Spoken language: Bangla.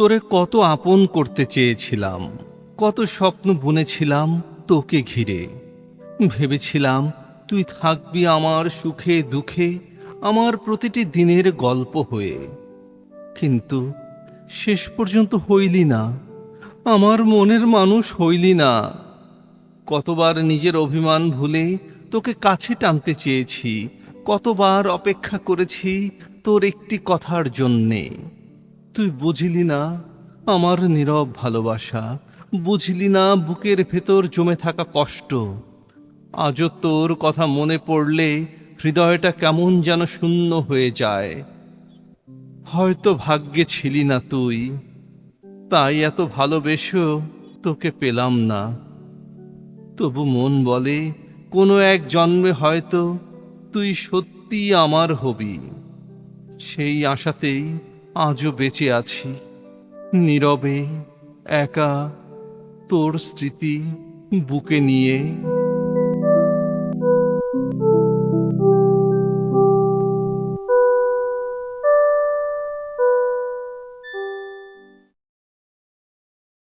তোরে কত আপন করতে চেয়েছিলাম, কত স্বপ্ন বুনেছিলাম তোকে ঘিরে। ভেবেছিলাম তুই থাকবি আমার সুখে দুঃখে, আমার প্রতিটি দিনের গল্প হয়ে। কিন্তু শেষ পর্যন্ত হইলি না, আমার মনের মানুষ হইলি না। কতবার নিজের অভিমান ভুলে তোকে কাছে টানতে চেয়েছি, কতবার অপেক্ষা করেছি তোর একটি কথার জন্যে। তুই বুঝলি না আমার নীরব ভালোবাসা, বুঝলি না বুকের ভেতর জমে থাকা কষ্ট। আজও তোর কথা মনে পড়লে হৃদয়টা কেমন যেন শূন্য হয়ে যায়। হয়তো ভাগ্যে ছিলি না তুই, তাই এত ভালোবেসেও তোকে পেলাম না। তবু মন বলে কোনো এক জন্মে হয়তো তুই সত্যি আমার হবি। সেই আশাতেই আজও বেঁচে আছি, নীরবে, একা, তোর স্মৃতি বুকে নিয়ে।